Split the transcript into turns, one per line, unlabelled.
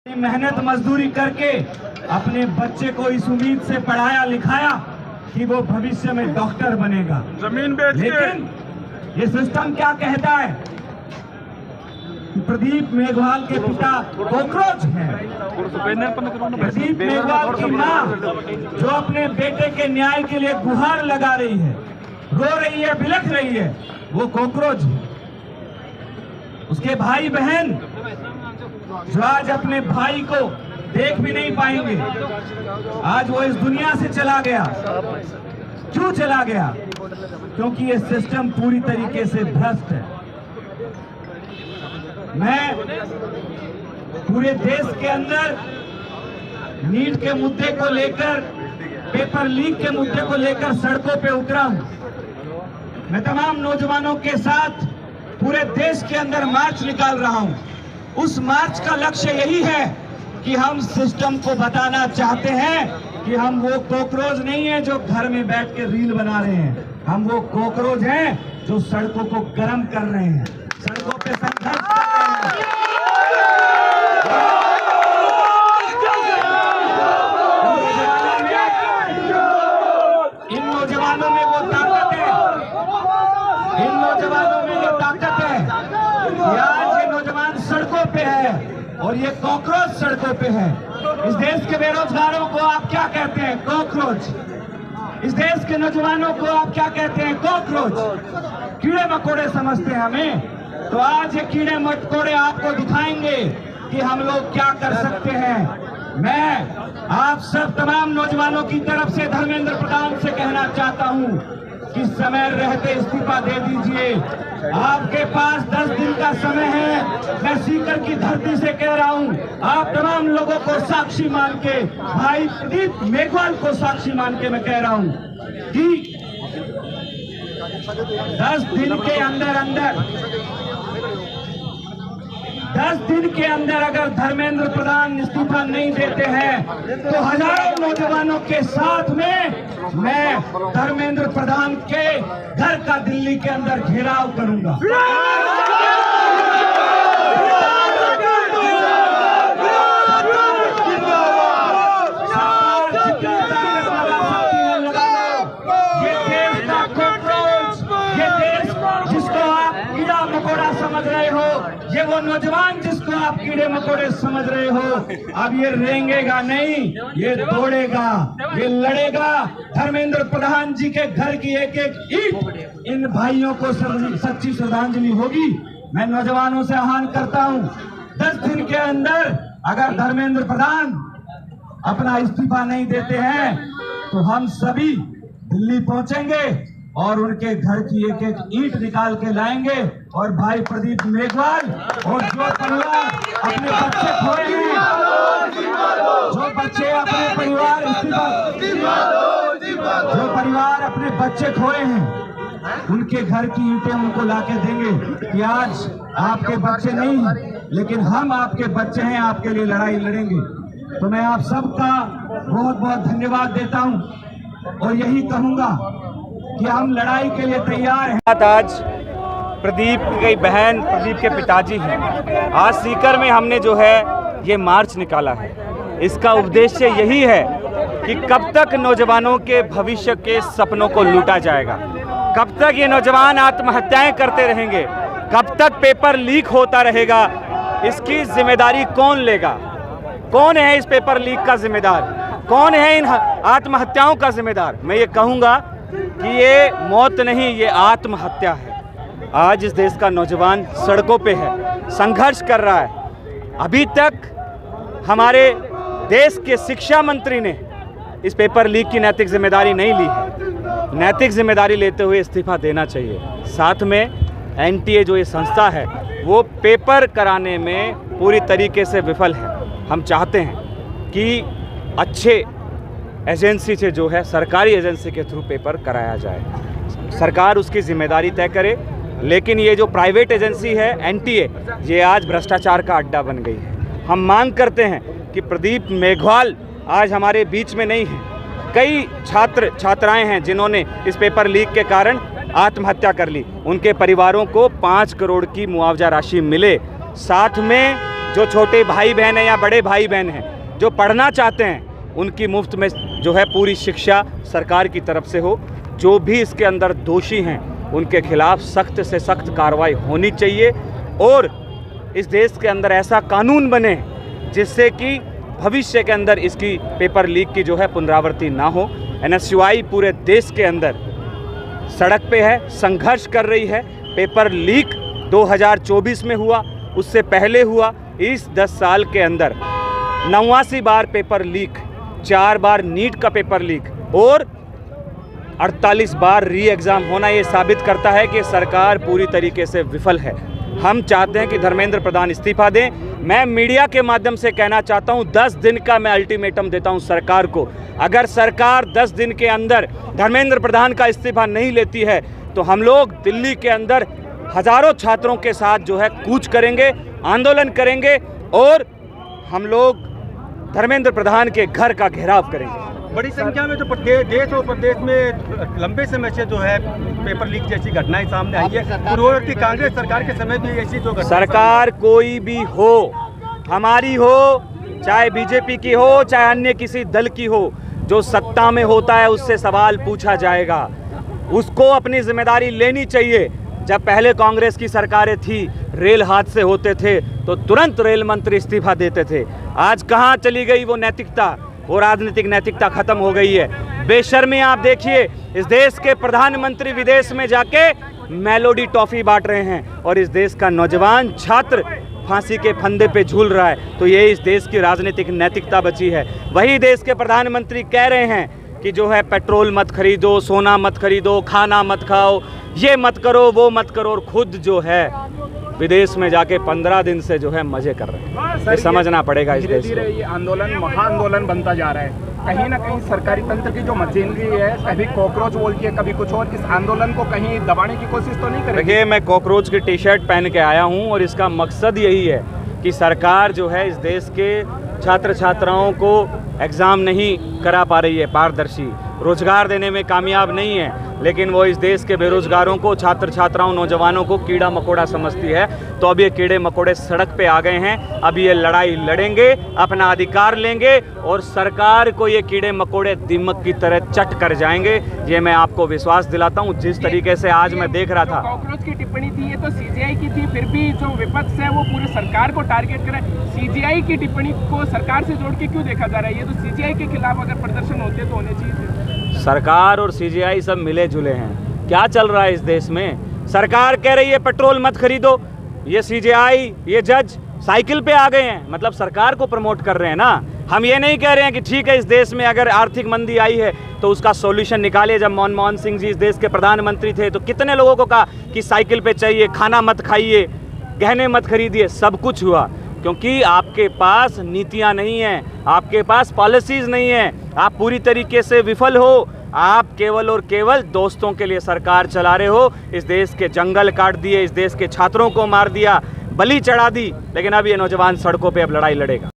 मेहनत मजदूरी करके अपने बच्चे को इस उम्मीद से पढ़ाया लिखाया कि वो भविष्य में डॉक्टर बनेगा।
जमीन बेच के
लेकिन ये सिस्टम क्या कहता है कि प्रदीप मेघवाल के पिता कॉकरोच हैं। प्रदीप मेघवाल की माँ जो अपने बेटे के न्याय के लिए गुहार लगा रही है, रो रही है, बिलख रही है, वो कॉकरोच है। उसके भाई बहन जो आज अपने भाई को देख भी नहीं पाएंगे, आज वो इस दुनिया से चला गया। क्यों चला गया? क्योंकि ये सिस्टम पूरी तरीके से भ्रष्ट है। मैं पूरे देश के अंदर नीट के मुद्दे को लेकर, पेपर लीक के मुद्दे को लेकर सड़कों पे उतरा हूं। मैं तमाम नौजवानों के साथ पूरे देश के अंदर मार्च निकाल रहा हूं। उस मार्च का लक्ष्य यही है कि हम सिस्टम को बताना चाहते हैं कि हम वो कॉकरोच नहीं है जो घर में बैठ के रील बना रहे हैं। हम वो कॉकरोच हैं जो सड़कों को गर्म कर रहे हैं, सड़कों पे संघर्ष कर रहे हैं। इन नौजवानों में वो ताकत है, इन नौजवानों में ये ताकत है कि आज ये नौजवान सड़कों पे है और ये कॉकरोच सड़कों पे है। इस देश के बेरोजगारों को आप क्या कहते हैं? कॉकरोच। इस देश के नौजवानों को आप क्या कहते हैं? कॉकरोच। कीड़े मकोड़े समझते हैं हमें। तो आज ये कीड़े मकोड़े आपको दिखाएंगे कि हम लोग क्या कर सकते हैं। मैं आप सब तमाम नौजवानों की तरफ से धर्मेंद्र प्रधान से कहना चाहता हूं कि समय रहते इस्तीफा दे दीजिए। आपके पास 10 दिन का समय है। मैं सीकर की धरती से कह रहा हूं, आप तमाम लोगों को साक्षी मान के, भाई प्रदीप मेघवाल को साक्षी मान के मैं कह रहा हूं कि 10 दिन के अंदर अगर धर्मेंद्र प्रधान इस्तीफा नहीं देते हैं तो हजारों नौजवानों के साथ में मैं धर्मेंद्र प्रधान के घर का दिल्ली के अंदर घेराव करूंगा। समझ रहे हो, ये वो नौजवान जिसको आप कीड़े मकोड़े समझ रहे हो, अब ये रेंगेगा नहीं, ये दौड़ेगा, ये लड़ेगा। धर्मेंद्र प्रधान जी के घर की एक एक ईंट इन भाइयों को सच्ची श्रद्धांजलि होगी। मैं नौजवानों से आह्वान करता हूं, 10 दिन के अंदर अगर धर्मेंद्र प्रधान अपना इस्तीफा नहीं देते हैं तो हम सभी दिल्ली पहुंचेंगे और उनके घर की एक एक ईंट निकाल के लाएंगे और भाई प्रदीप मेघवाल और जो परिवार अपने बच्चे खोए हैं, जो बच्चे अपने परिवार जो परिवार अपने बच्चे खोए हैं, उनके घर की ईंटें उनको लाके देंगे कि आज आपके बच्चे नहीं लेकिन हम आपके बच्चे हैं, आपके लिए लड़ाई लड़ेंगे। तो मैं आप सबका बहुत बहुत धन्यवाद देता हूं और यही कहूंगा कि हम लड़ाई के लिए तैयार हैं।
आज प्रदीप की बहन, प्रदीप के पिताजी हैं। आज सीकर में हमने जो है ये मार्च निकाला है। इसका उद्देश्य यही है कि कब तक नौजवानों के भविष्य के सपनों को लूटा जाएगा, कब तक ये नौजवान आत्महत्याएं करते रहेंगे, कब तक पेपर लीक होता रहेगा, इसकी जिम्मेदारी कौन लेगा? कौन है इस पेपर लीक का जिम्मेदार? कौन है इन आत्महत्याओं का जिम्मेदार? मैं ये कहूँगा कि ये मौत नहीं, ये आत्महत्या है। आज इस देश का नौजवान सड़कों पे है, संघर्ष कर रहा है। अभी तक हमारे देश के शिक्षा मंत्री ने इस पेपर लीक की नैतिक जिम्मेदारी नहीं ली है। नैतिक जिम्मेदारी लेते हुए इस्तीफा देना चाहिए। साथ में एनटीए जो ये संस्था है वो पेपर कराने में पूरी तरीके से विफल है। हम चाहते हैं कि अच्छे एजेंसी से जो है, सरकारी एजेंसी के थ्रू पेपर कराया जाए। सरकार उसकी जिम्मेदारी तय करे, लेकिन ये जो प्राइवेट एजेंसी है एनटीए, ये आज भ्रष्टाचार का अड्डा बन गई है। हम मांग करते हैं कि प्रदीप मेघवाल आज हमारे बीच में नहीं है। कई छात्राएं हैं जिन्होंने इस पेपर लीक के कारण आत्महत्या कर ली। उनके परिवारों को 5 करोड़ की मुआवजा राशि मिले। साथ में जो छोटे भाई बहन हैं या बड़े भाई बहन हैं जो पढ़ना चाहते हैं, उनकी मुफ्त में जो है पूरी शिक्षा सरकार की तरफ से हो। जो भी इसके अंदर दोषी हैं उनके खिलाफ सख्त से सख्त कार्रवाई होनी चाहिए और इस देश के अंदर ऐसा कानून बने जिससे कि भविष्य के अंदर इसकी पेपर लीक की जो है पुनरावृत्ति ना हो। NSUI पूरे देश के अंदर सड़क पे है, संघर्ष कर रही है। पेपर लीक 2024 में हुआ, उससे पहले हुआ। इस 10 साल के अंदर 89 बार पेपर लीक, 4 बार नीट का पेपर लीक और 48 बार री एग्ज़ाम होना ये साबित करता है कि सरकार पूरी तरीके से विफल है। हम चाहते हैं कि धर्मेंद्र प्रधान इस्तीफा दें। मैं मीडिया के माध्यम से कहना चाहता हूं, 10 दिन का मैं अल्टीमेटम देता हूं सरकार को। अगर सरकार 10 दिन के अंदर धर्मेंद्र प्रधान का इस्तीफा नहीं लेती है तो हम लोग दिल्ली के अंदर हज़ारों छात्रों के साथ जो है कूच करेंगे, आंदोलन करेंगे और हम लोग धर्मेंद्र प्रधान के घर का घेराव करेंगे।
बड़ी संख्या में जो देश और प्रदेश में लंबे समय से जो है पेपर लीक जैसी घटनाएं सामने आई है। पूर्ववर्ती कांग्रेस सरकार के समय भी ऐसी जो
सरकार कोई भी हो, हमारी हो चाहे बीजेपी की हो चाहे अन्य किसी दल की हो, जो सत्ता में होता है उससे सवाल पूछा जाएगा, उसको अपनी जिम्मेदारी लेनी चाहिए। जब पहले कांग्रेस की सरकारें थी, रेल हादसे होते थे तो तुरंत रेल मंत्री इस्तीफा देते थे। आज कहाँ चली गई वो नैतिकता? वो राजनीतिक नैतिकता खत्म हो गई है। बेशर्मी आप देखिए, इस देश के प्रधानमंत्री विदेश में जाके मेलोडी टॉफी बांट रहे हैं और इस देश का नौजवान छात्र फांसी के फंदे पे झूल रहा है। तो ये इस देश की राजनीतिक नैतिकता बची है। वही देश के प्रधानमंत्री कह रहे हैं कि जो है पेट्रोल मत खरीदो, सोना मत खरीदो, खाना मत खाओ, ये मत करो, वो मत करो, और खुद जो है विदेश में जाके 15 दिन से जो है मजे कर रहे हैं। ये समझना पड़ेगा इस देश को।
ये आंदोलन महाआंदोलन बनता जा रहा है। कहीं ना कहीं सरकारी तंत्र की जो मशीनरी है, कभी कॉकरोच बोलती है, कभी कुछ और, इस आंदोलन को कहीं दबाने की कोशिश तो नहीं करेगी?
देखिए, मैं कॉकरोच की टी-शर्ट पहन के आया हूँ और इसका मकसद यही है कि सरकार जो है इस देश के छात्र छात्राओं को एग्ज़ाम नहीं करा पा रही है पारदर्शी, रोजगार देने में कामयाब नहीं है, लेकिन वो इस देश के बेरोजगारों को, छात्र छात्राओं, नौजवानों को कीड़ा मकोड़ा समझती है। तो अब ये कीड़े मकोड़े सड़क पे आ गए हैं। अब ये लड़ाई लड़ेंगे, अपना अधिकार लेंगे और सरकार को ये कीड़े मकोड़े दीमक की तरह चट कर जाएंगे। ये मैं आपको विश्वास दिलाता हूँ। जिस तरीके से आज मैं देख रहा था,
कॉकरोच की टिप्पणी थी, ये तो CGI की थी, फिर भी जो विपक्ष है वो पूरी सरकार को टारगेट कर रहा है। CGI की टिप्पणी को सरकार से जोड़ के क्यों देखा जा रहा है? ये तो CGI के खिलाफ अगर प्रदर्शन होते तो होने चाहिए।
सरकार और CGI सब मिले जुले हैं। क्या चल रहा है इस देश में? सरकार कह रही है पेट्रोल मत खरीदो, ये CGI, ये जज साइकिल पे आ गए हैं, मतलब सरकार को प्रमोट कर रहे हैं ना। हम ये नहीं कह रहे हैं कि ठीक है, इस देश में अगर आर्थिक मंदी आई है तो उसका सॉल्यूशन निकालिए। जब मनमोहन सिंह जी इस देश के प्रधानमंत्री थे तो कितने लोगों को कहा कि साइकिल पे चाहिए, खाना मत खाइए, गहने मत खरीदिए। सब कुछ हुआ क्योंकि आपके पास नीतियां नहीं हैं, आपके पास पॉलिसीज नहीं हैं, आप पूरी तरीके से विफल हो। आप केवल और केवल दोस्तों के लिए सरकार चला रहे हो। इस देश के जंगल काट दिए, इस देश के छात्रों को मार दिया, बलि चढ़ा दी, लेकिन अब ये नौजवान सड़कों पे अब लड़ाई लड़ेगा।